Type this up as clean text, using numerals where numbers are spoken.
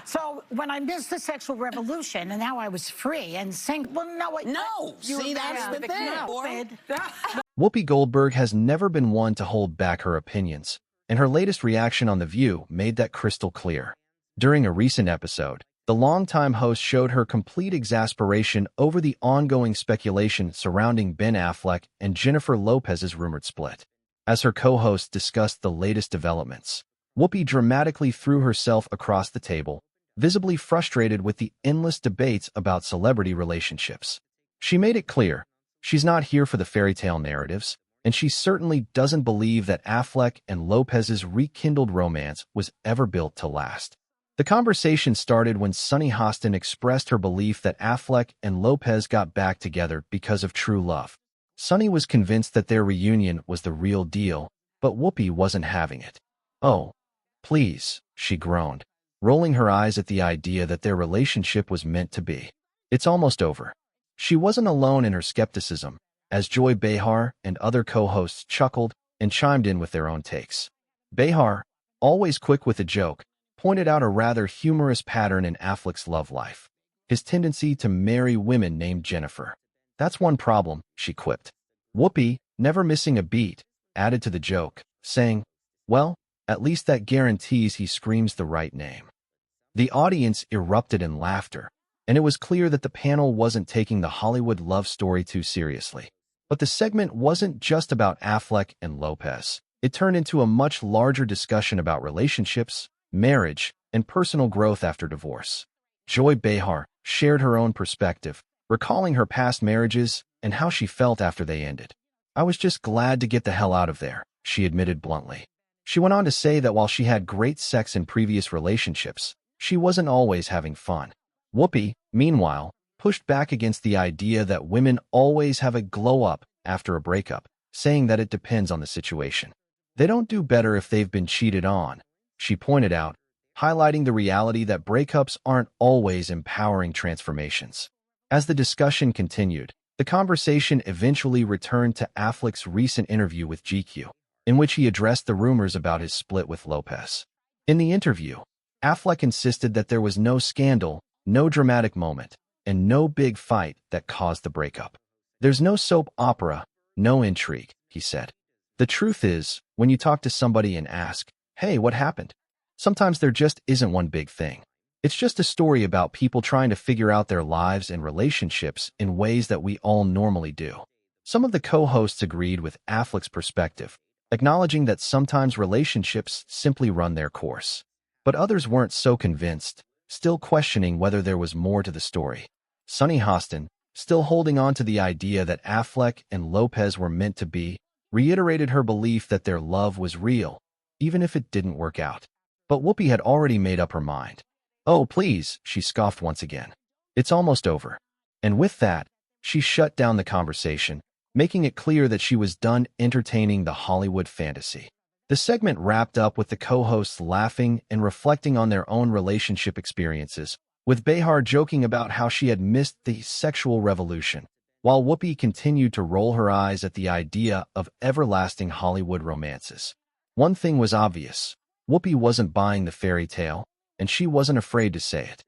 So when I missed the sexual revolution and now I was free and single, well, no, No, see, that's the thing. Whoopi Goldberg has never been one to hold back her opinions, and her latest reaction on The View made that crystal clear. During a recent episode, the longtime host showed her complete exasperation over the ongoing speculation surrounding Ben Affleck and Jennifer Lopez's rumored split. As her co-host discussed the latest developments, Whoopi dramatically threw herself across the table, visibly frustrated with the endless debates about celebrity relationships. She made it clear, she's not here for the fairy tale narratives, and she certainly doesn't believe that Affleck and Lopez's rekindled romance was ever built to last. The conversation started when Sunny Hostin expressed her belief that Affleck and Lopez got back together because of true love. Sunny was convinced that their reunion was the real deal, but Whoopi wasn't having it. "Oh, please," she groaned, rolling her eyes at the idea that their relationship was meant to be. "It's almost over." She wasn't alone in her skepticism, as Joy Behar and other co-hosts chuckled and chimed in with their own takes. Behar, always quick with a joke, pointed out a rather humorous pattern in Affleck's love life: his tendency to marry women named Jennifer. "That's one problem," she quipped. Whoopi, never missing a beat, added to the joke, saying, "Well, at least that guarantees he screams the right name." The audience erupted in laughter, and it was clear that the panel wasn't taking the Hollywood love story too seriously. But the segment wasn't just about Affleck and Lopez. It turned into a much larger discussion about relationships, marriage, and personal growth after divorce. Joy Behar shared her own perspective, recalling her past marriages and how she felt after they ended. "I was just glad to get the hell out of there," she admitted bluntly. She went on to say that while she had great sex in previous relationships, she wasn't always having fun. Whoopi, meanwhile, pushed back against the idea that women always have a glow-up after a breakup, saying that it depends on the situation. "They don't do better if they've been cheated on," she pointed out, highlighting the reality that breakups aren't always empowering transformations. As the discussion continued, the conversation eventually returned to Affleck's recent interview with GQ, in which he addressed the rumors about his split with Lopez. In the interview, Affleck insisted that there was no scandal, no dramatic moment, and no big fight that caused the breakup. "There's no soap opera, no intrigue," he said. "The truth is, when you talk to somebody and ask, 'Hey, what happened?' sometimes there just isn't one big thing. It's just a story about people trying to figure out their lives and relationships in ways that we all normally do." Some of the co-hosts agreed with Affleck's perspective, acknowledging that sometimes relationships simply run their course. But others weren't so convinced, still questioning whether there was more to the story. Sunny Hostin, still holding on to the idea that Affleck and Lopez were meant to be, reiterated her belief that their love was real, even if it didn't work out. But Whoopi had already made up her mind. "Oh, please," she scoffed once again. "It's almost over." And with that, she shut down the conversation, making it clear that she was done entertaining the Hollywood fantasy. The segment wrapped up with the co-hosts laughing and reflecting on their own relationship experiences, with Behar joking about how she had missed the sexual revolution, while Whoopi continued to roll her eyes at the idea of everlasting Hollywood romances. One thing was obvious: Whoopi wasn't buying the fairy tale, and she wasn't afraid to say it.